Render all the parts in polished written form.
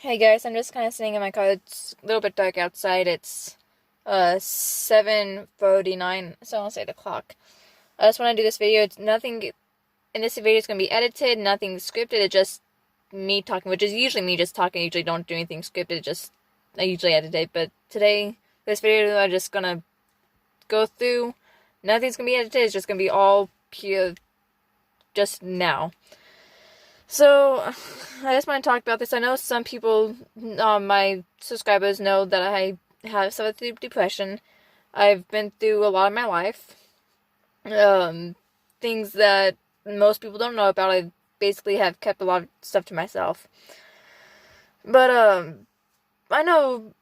Hey guys, I'm just kind of sitting in my car. It's a little bit dark outside. It's 7:49, so I'll say the clock. I just want to do this video. It's nothing in this video is going to be edited, nothing scripted. It's just me talking, which is usually me just talking. I usually don't do anything scripted, just I usually edit it. But today, this video, I'm just going to go through. Nothing's going to be edited. It's just going to be all pure just now. So, I just want to talk about this. I know some people, my subscribers, know that I have suffered through depression. I've been through a lot of my life. Things that most people don't know about. I basically have kept a lot of stuff to myself. But, I know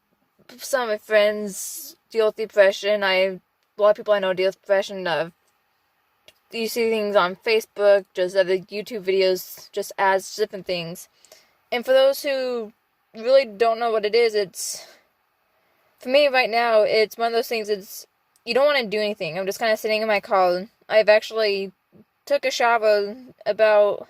some of my friends deal with depression. A lot of people I know deal with depression. You see things on Facebook, just other YouTube videos, just ads, different things. And for those who really don't know what it is, for me right now, it's one of those things, you don't want to do anything. I'm just kind of sitting in my car. I've actually took a shower about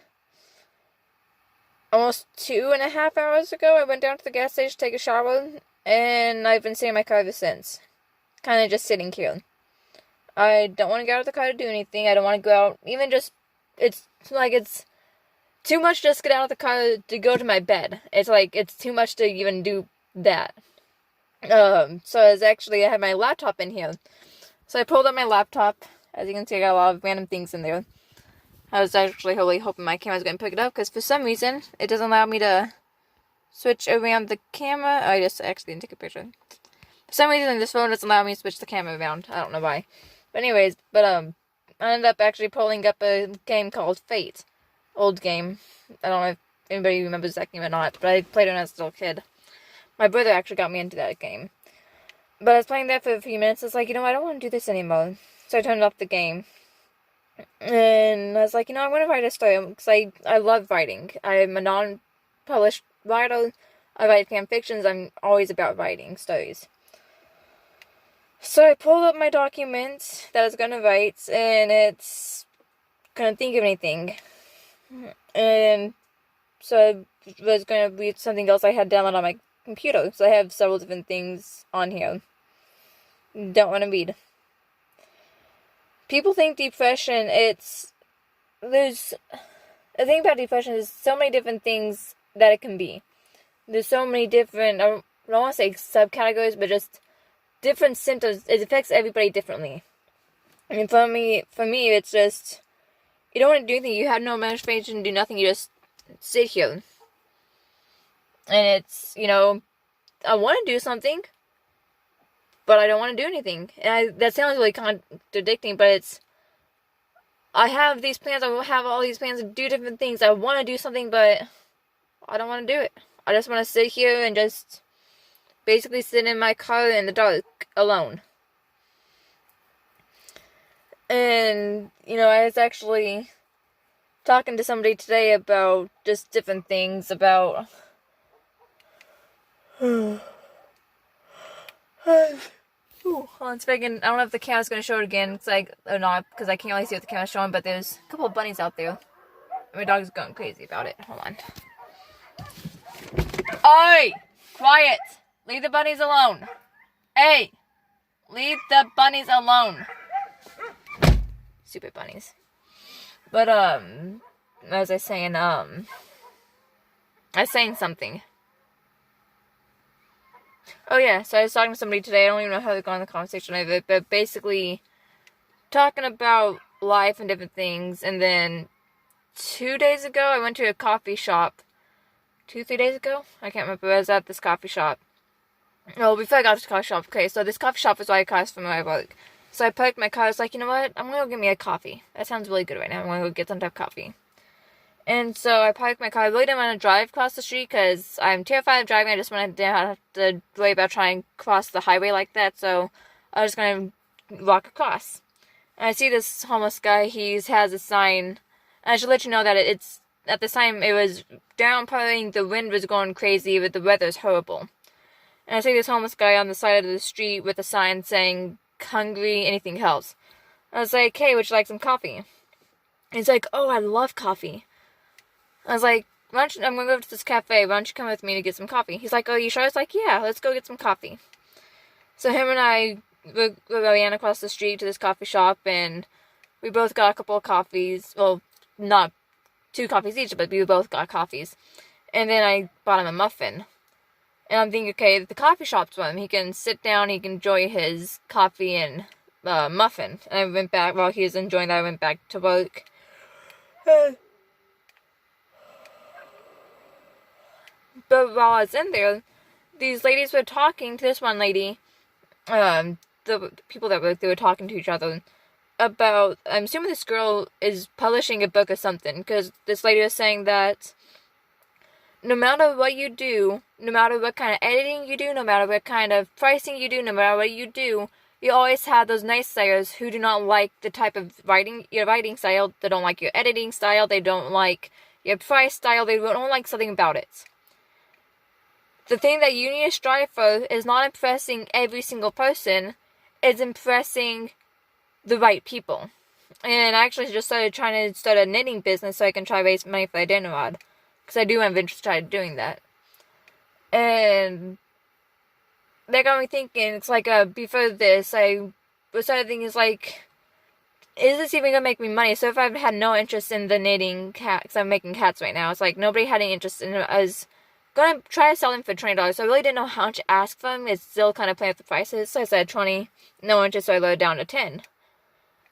almost 2.5 hours ago. I went down to the gas station to take a shower, and I've been sitting in my car ever since. Kind of just sitting here. I don't want to get out of the car to do anything. I don't want to go out, even just, it's too much just get out of the car to go to my bed. It's too much to even do that. So I have my laptop in here. So I pulled up my laptop. As you can see, I got a lot of random things in there. I was actually really hoping my camera was going to pick it up, because for some reason, it doesn't allow me to switch around the camera. I just actually didn't take a picture. For some reason, this phone doesn't allow me to switch the camera around. I don't know why. But anyways, I ended up actually pulling up a game called Fate. Old game. I don't know if anybody remembers that game or not, but I played it when I was a little kid. My brother actually got me into that game. But I was playing that for a few minutes. It's like, I don't want to do this anymore. So I turned off the game. And I was like, I'm going to write a story, because I love writing. I'm a non-published writer. I write fan fictions. I'm always about writing stories. So I pulled up my document that I was going to write, and it's couldn't think of anything. And so I was going to read something else I had downloaded on my computer. So I have several different things on here. Don't want to read. People think depression, there's the thing about depression is so many different things that it can be. There's so many different, I don't want to say subcategories, but just different symptoms. It affects everybody differently. I mean, for me, it's just, you don't want to do anything. You have no motivation to do nothing. You just sit here. And it's, I want to do something, but I don't want to do anything. And that sounds really contradicting, but I have these plans. I have all these plans to do different things. I want to do something, but I don't want to do it. I just want to sit here and just basically sit in my car in the dark, alone. And, I was actually talking to somebody today about just different things, about Ooh, hold on a second. I don't know if the camera's going to show it again, or not, because I can't really see what the camera's showing, but there's a couple of bunnies out there. My dog's going crazy about it. Hold on. Oi! Quiet! Leave the bunnies alone. Hey! Leave the bunnies alone. Stupid bunnies. But, as I was saying, I was saying something. Oh yeah, so I was talking to somebody today. I don't even know how to go on the conversation of it, but basically talking about life and different things. And then 2 days ago, I went to a coffee shop. 3 days ago? I can't remember. I was at this coffee shop. Well, before I got to the coffee shop, okay, so this coffee shop is right across from where I work. So I parked my car. I was like, you know what? I'm going to go get me a coffee. That sounds really good right now. I'm going to go get some type of coffee. And so I parked my car. I really didn't want to drive across the street because I'm terrified of driving. I just wanted to have to worry about trying to cross the highway like that. So I was just going to walk across. And I see this homeless guy. He has a sign. And I should let you know that it's at the time it was downpouring. The wind was going crazy, but the weather's horrible. And I see this homeless guy on the side of the street with a sign saying, "Hungry, anything helps." I was like, "Hey, would you like some coffee?" And he's like, "Oh, I love coffee." I was like, I'm going to go to this cafe. Why don't you come with me to get some coffee? He's like, oh, you sure? I was like, yeah, let's go get some coffee. So him and I we ran across the street to this coffee shop, and we both got a couple of coffees. Well, not 2 coffees each, but we both got coffees. And then I bought him a muffin. And I'm thinking, okay, the coffee shop's one. He can sit down, he can enjoy his coffee and muffin. And I went back, while he was enjoying that, I went back to work. But while I was in there, these ladies were talking to this one lady. The people that worked, they were talking to each other about, I'm assuming this girl is publishing a book or something, because this lady was saying that no matter what you do, no matter what kind of editing you do, no matter what kind of pricing you do, no matter what you do, you always have those naysayers who do not like the type of your writing style, they don't like your editing style, they don't like your price style, they don't like something about it. The thing that you need to strive for is not impressing every single person, it's impressing the right people. And I actually just trying to start a knitting business so I can try to raise money for Iditarod. Because I do have interest in trying doing that. And that got me thinking, it's like, before this, I started thinking, it's like, is this even going to make me money? So if I've had no interest in the knitting cat, because I'm making cats right now, it's like, nobody had any interest in it. I was going to try to sell them for $20, so I really didn't know how much to ask for them. It's still kind of playing with the prices, so I said 20, no interest, so I lowered it down to 10.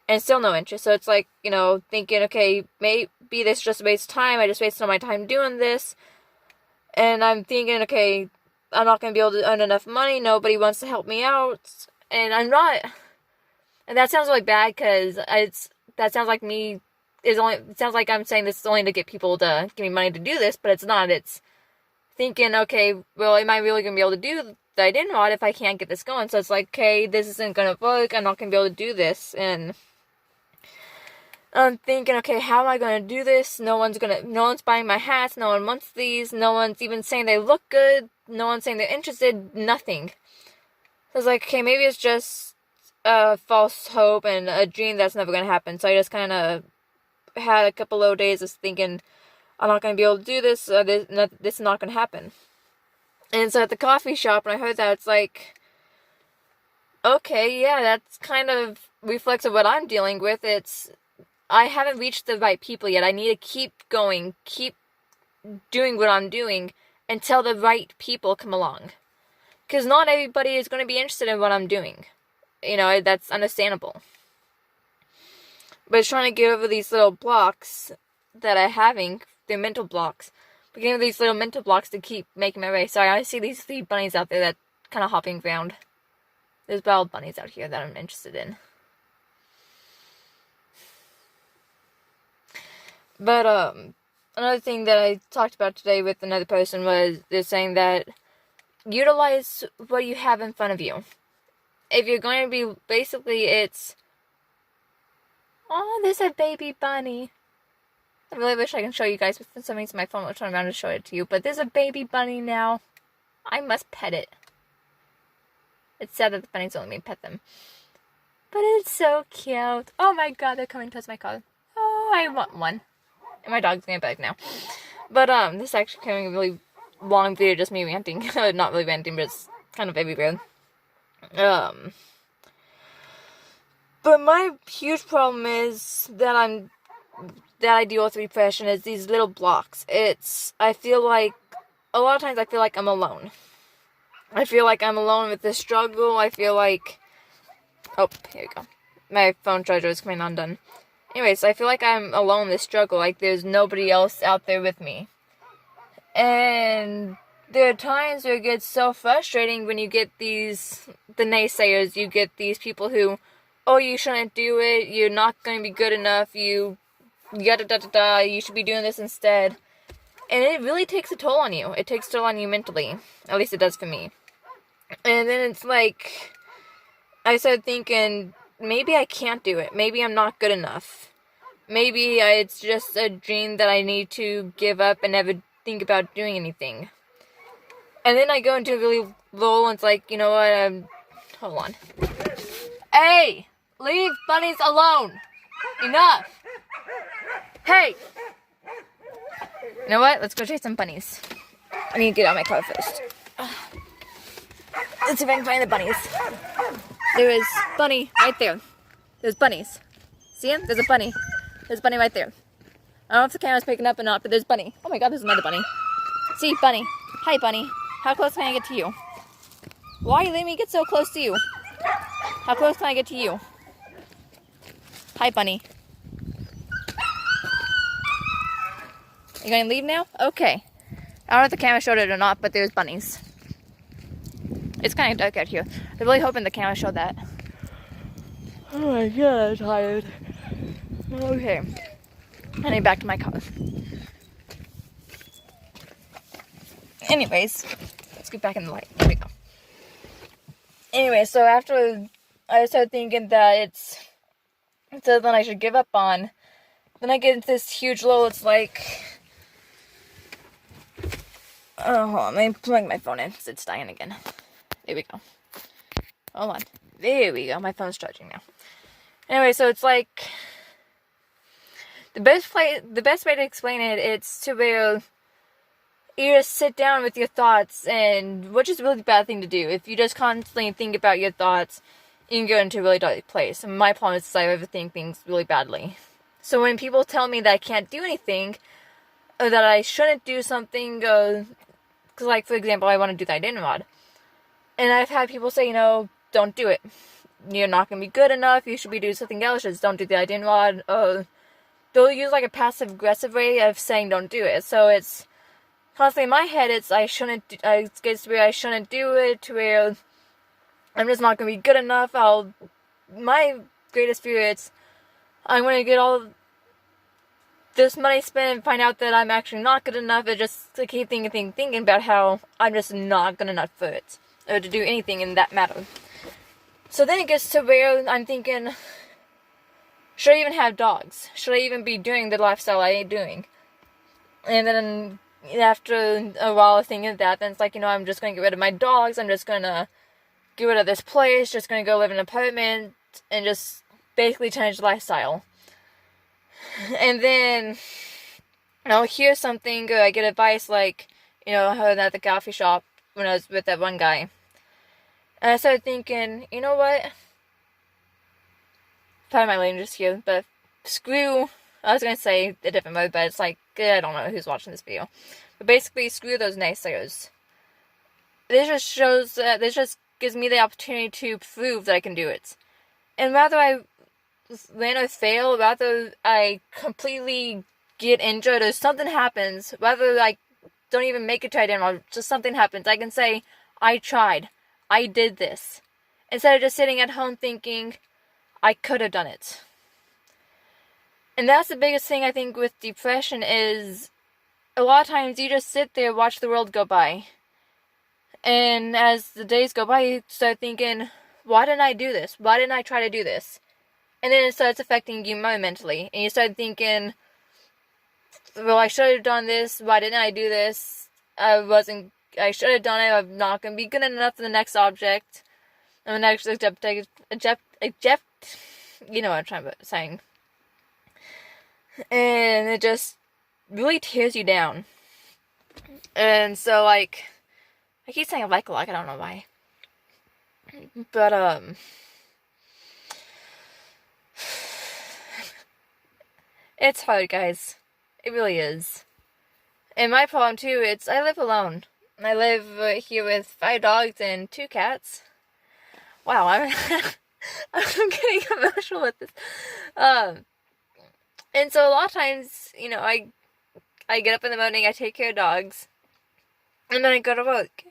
And still no interest, so it's like, thinking, okay, maybe this just wastes time, I just wasted all my time doing this, and I'm thinking, okay, I'm not going to be able to earn enough money, nobody wants to help me out, and I'm not, and that sounds really bad, because that sounds like it sounds like I'm saying this is only to get people to give me money to do this, but it's not, it's thinking, okay, well, am I really going to be able to do that I didn't want if I can't get this going, so it's like, okay, this isn't going to work, I'm not going to be able to do this, and I'm thinking, okay, how am I going to do this? No one's buying my hats, no one wants these, no one's even saying they look good, no one's saying they're interested, nothing. So I was like, okay, maybe it's just a false hope and a dream that's never going to happen. So I just kind of had a couple of days of thinking, I'm not going to be able to do this, this is not going to happen. And so at the coffee shop, when I heard that, it's like, okay, yeah, that's kind of reflects of what I'm dealing with. I haven't reached the right people yet. I need to keep going, keep doing what I'm doing until the right people come along. Because not everybody is going to be interested in what I'm doing. That's understandable. But it's trying to get over these little blocks that I'm having. They're mental blocks. But getting over these little mental blocks to keep making my way. Sorry, I see these 3 bunnies out there that kind of hopping around. There's wild bunnies out here that I'm interested in. But, another thing that I talked about today with another person was they're saying that utilize what you have in front of you. If you're going to be, basically it's, oh, there's a baby bunny. I really wish I can show you guys, but for some reason my phone will turn around to show it to you. But there's a baby bunny now. I must pet it. It's sad that the bunnies only let me pet them. But it's so cute. Oh my god, they're coming towards my car. Oh, I want one. And my dog's getting back now. But, this is actually kind of a really long video, just me ranting. Not really ranting, but it's kind of everywhere. But my huge problem is that I deal with depression is these little blocks. I feel like, a lot of times I feel like I'm alone. I feel like I'm alone with this struggle. I feel like, oh, here we go. My phone charger is coming undone. Anyways, I feel like I'm alone in this struggle, like there's nobody else out there with me. And there are times where it gets so frustrating when you get the naysayers, you get these people who, oh, you shouldn't do it, you're not going to be good enough, you should be doing this instead. And it really takes a toll on you. It takes a toll on you mentally. At least it does for me. And then it's like, I started thinking, maybe I can't do it. Maybe I'm not good enough. Maybe it's just a dream that I need to give up and never think about doing anything. And then I go into a really lull and it's like, you know what, hold on. Hey! Leave bunnies alone! Enough! Hey! You know what? Let's go chase some bunnies. I need to get out of my car first. Let's see if I can find the bunnies. There is bunny right there. There's bunnies. See him? There's a bunny. There's a bunny right there. I don't know if the camera's picking up or not, but there's bunny. Oh my god, there's another bunny. See, bunny. Hi, bunny. How close can I get to you? Why are you letting me get so close to you? How close can I get to you? Hi, bunny. You gonna leave now? Okay. I don't know if the camera showed it or not, but there's bunnies. It's kind of dark out here. I'm really hoping the camera showed that. Oh my god, I'm tired. Okay. I need back to my car. Anyways, let's get back in the light. There we go. Anyway, so after I started thinking that it's something I should give up on, then I get into this huge low. It's like, oh, hold on, let me plug my phone in because it's dying again. There we go. Hold on. There we go. My phone's charging now. Anyway, so it's like the best way to explain it, it's to where you just sit down with your thoughts, and which is a really bad thing to do. If you just constantly think about your thoughts, you can go into a really dark place. And my problem is I overthink things really badly. So when people tell me that I can't do anything, or that I shouldn't do something, because like, for example, I want to do the Iditarod. And I've had people say, don't do it. You're not going to be good enough. You should be doing something else. Just don't do the Iditarod. They'll use like a passive-aggressive way of saying don't do it. So it's constantly in my head, it gets to where I shouldn't do it, to where I'm just not going to be good enough. My greatest fear is I'm going to get all this money spent and find out that I'm actually not good enough. It just to keep thinking about how I'm just not good enough for it, or to do anything in that matter. So then it gets to where I'm thinking, should I even have dogs? Should I even be doing the lifestyle I am doing? And then after a while of thinking of that, then it's like, I'm just going to get rid of my dogs. I'm just going to get rid of this place. Just going to go live in an apartment and just basically change the lifestyle. And then I'll hear something, or I get advice like, I heard at the coffee shop when I was with that one guy. And I started thinking, you know what? Pardon my language here, but screw, I was going to say a different word, but it's like, I don't know who's watching this video. But basically, screw those naysayers. This just gives me the opportunity to prove that I can do it. And rather I land or fail, rather I completely get injured or something happens, rather I don't even make it to Iditarod, just something happens, I can say, I tried. I did this. Instead of just sitting at home thinking, I could have done it. And that's the biggest thing I think with depression is, a lot of times you just sit there, watch the world go by. And as the days go by, you start thinking, why didn't I do this? Why didn't I try to do this? And then it starts affecting you more mentally. And you start thinking, well, I should have done this. Why didn't I do this? I should have done it. I'm not going to be good enough for the next object. I'm the next eject, you know what I'm trying to saying. And it just really tears you down. And so, like, I keep saying like a lot, I don't know why. But, it's hard, guys. It really is. And my problem, too, I live alone. I live here with 5 dogs and 2 cats. Wow, I'm getting emotional with this. And so a lot of times, I get up in the morning, I take care of dogs, and then I go to work.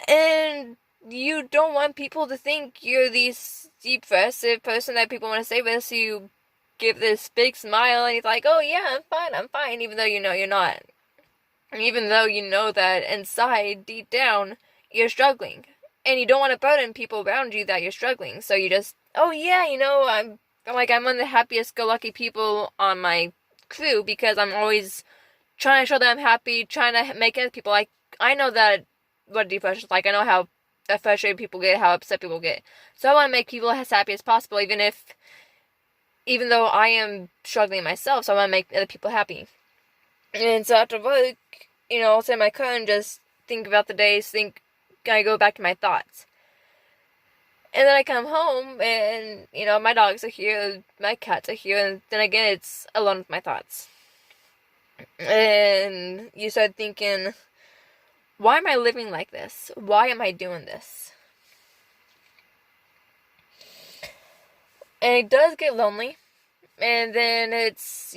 And you don't want people to think you're this depressive person that people want to stay with, so you give this big smile, and he's like, oh yeah, I'm fine, even though you're not. Even though you know that inside, deep down, you're struggling. And you don't want to burden people around you that you're struggling. So you just, oh yeah, I'm one of the happiest go lucky people on my crew, because I'm always trying to show that I'm happy, trying to make other people like, I know that what depression is like. I know how frustrated people get, how upset people get. So I want to make people as happy as possible, even though I am struggling myself. So I want to make other people happy. And so after work, I'll sit in my car and just think about the days, I go back to my thoughts. And then I come home and, my dogs are here, my cats are here, and then again it's alone with my thoughts. And you start thinking, why am I living like this? Why am I doing this? And it does get lonely. And then it's,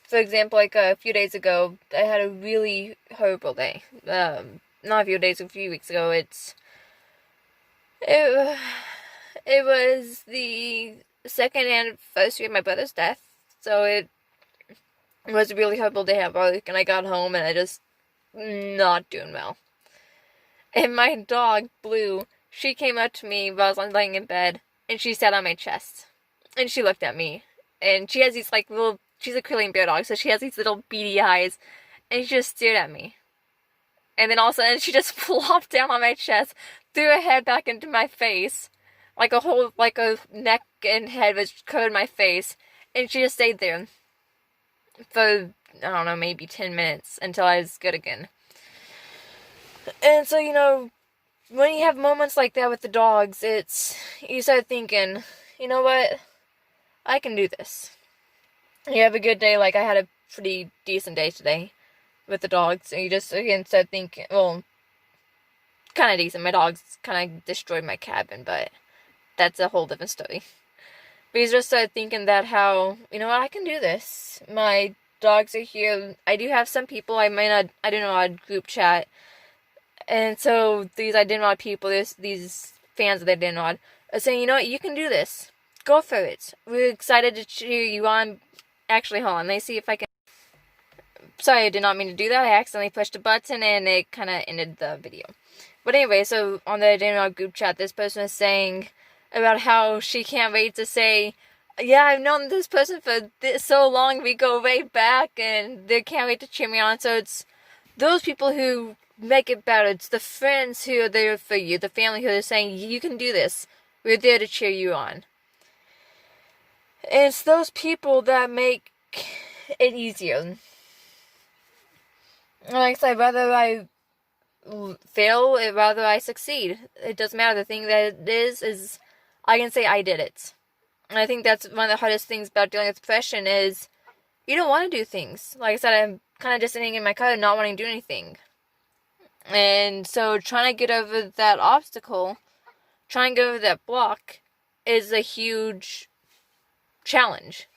for example, like a few days ago, I had a really horrible day. Not a few days, a few weeks ago. It was the second anniversary of my brother's death, so it was a really horrible day at work, and I got home and I just not doing well. And my dog, Blue, she came up to me while I was laying in bed, and she sat on my chest, and she looked at me, and she has these she's a Korean bear dog, so she has these little beady eyes, and she just stared at me. And then all of a sudden, she just flopped down on my chest, threw her head back into my face, like a neck and head was covered my face, and she just stayed there for, I don't know, maybe 10 minutes until I was good again. And so, when you have moments like that with the dogs, you start thinking, you know what, I can do this. You have a good day, like I had a pretty decent day today with the dogs, and you just, again, start thinking, well, kind of decent. My dogs kind of destroyed my cabin, but that's a whole different story. But you just start thinking that how, what, I can do this. My dogs are here. I do have some people I don't know, I'd group chat. And so these Iditarod people, these fans of the Iditarod, are saying, you know what, you can do this. Go for it. We're excited to cheer you on. Actually, hold on. Let me see if I can. Sorry, I did not mean to do that. I accidentally pushed a button and it kind of ended the video. But anyway, so on the Iditarod group chat, this person was saying about how she can't wait to say, yeah, I've known this person for so long, we go way back, and they can't wait to cheer me on. So it's those people who make it better. It's the friends who are there for you, the family who are saying, you can do this. We're there to cheer you on. And it's those people that make it easier. Like I said, whether I fail, rather I succeed. It doesn't matter. The thing that it is I can say I did it. And I think that's one of the hardest things about dealing with depression is you don't want to do things. Like I said, I'm kind of just sitting in my car and not wanting to do anything. And so trying to get over that obstacle, trying to get over that block is a huge challenge.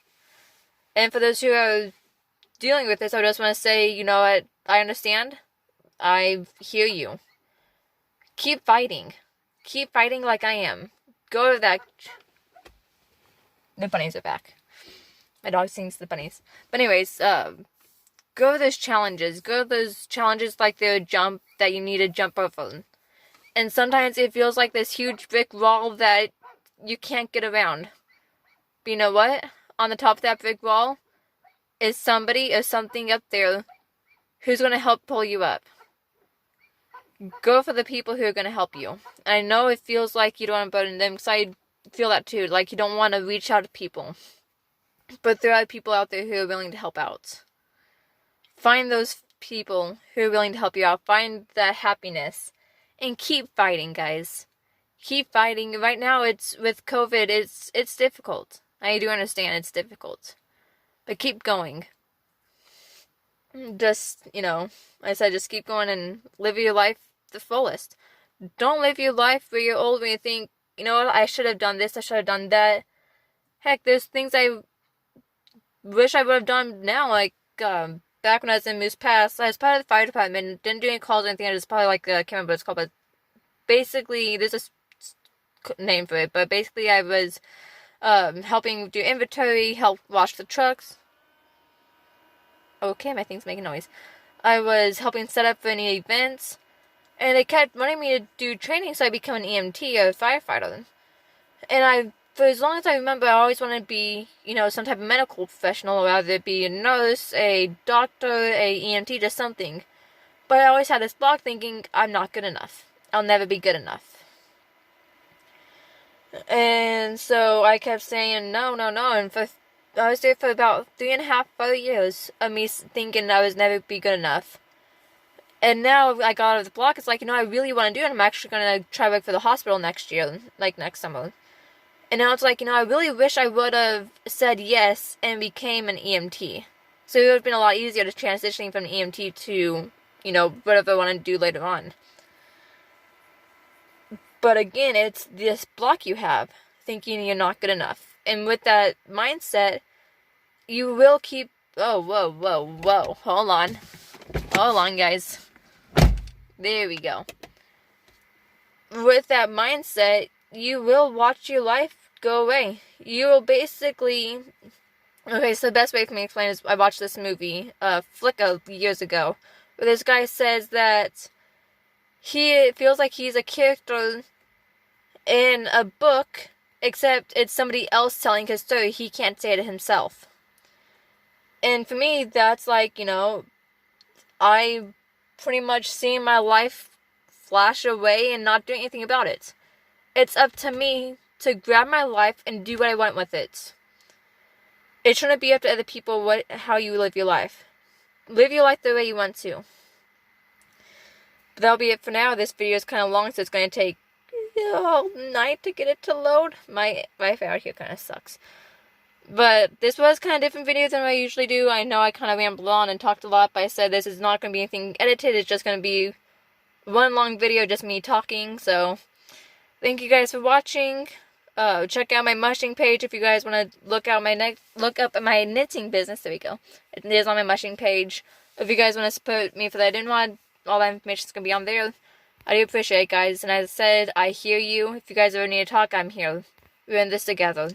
And for those who are dealing with this, I just want to say, you know what, I understand. I hear you. Keep fighting. Keep fighting like I am. Go to that. The bunnies are back. My dog sings the bunnies. But anyways, go to those challenges. Go to those challenges like the jump that you need to jump over. And sometimes it feels like this huge brick wall that you can't get around. But you know what? On the top of that brick wall is somebody or something up there who's going to help pull you up. Go for the people who are going to help you. I know it feels like you don't want to burden them, because I feel that too. Like you don't want to reach out to people. But there are people out there who are willing to help out. Find those people who are willing to help you out. Find that happiness. And keep fighting, guys. Keep fighting. Right now, it's with COVID, it's difficult. I do understand it's difficult. But keep going. Just, like I said, just keep going and live your life the fullest. Don't live your life where you're old and you think, you know what, I should have done this, I should have done that. Heck, there's things I wish I would have done now, like, back when I was in Moose Pass, I was part of the fire department, didn't do any calls or anything, I was probably like, I can't remember what it's called, but basically, there's a name for it, but basically I was, helping do inventory, help wash the trucks. Okay, my thing's making noise. I was helping set up for any events, and they kept wanting me to do training, so I became an EMT, a firefighter. And for as long as I remember, I always wanted to be, some type of medical professional, whether it be a nurse, a doctor, a EMT, just something. But I always had this block thinking, I'm not good enough. I'll never be good enough. And so I kept saying, no, and for I was there for about 3.5, 4 years of me thinking I was never be good enough. And now I got out of the block. It's like, I really want to do it. I'm actually going to try work for the hospital next year, like next summer. And now it's like, I really wish I would have said yes and became an EMT. So it would have been a lot easier to transitioning from an EMT to, whatever I want to do later on. But again, it's this block you have, thinking you're not good enough. And with that mindset, you will keep... Oh, whoa. Hold on, guys. There we go. With that mindset, you will watch your life go away. You will basically... Okay, so the best way for me to explain is I watched this movie, Flicka, years ago, where this guy says that he feels like he's a character in a book, except it's somebody else telling his story. He can't say it himself. And for me, that's like, I pretty much seeing my life flash away and not doing anything about it. It's up to me to grab my life and do what I want with it. It shouldn't be up to other people how you live your life. Live your life the way you want to. But that'll be it for now. This video is kind of long, so it's going to take all night to get it to load. My Wi-Fi out here kind of sucks. But this was kind of different video than I usually do. I know I kind of rambled on and talked a lot, but I said this is not going to be anything edited. It's just going to be one long video, just me talking. So, thank you guys for watching. Check out my mushing page if you guys want to look up my knitting business. There we go. It is on my mushing page. If you guys want to support me for that, I didn't want all that information is going to be on there. I do appreciate it, guys. And as I said, I hear you. If you guys ever need to talk, I'm here. We're in this together.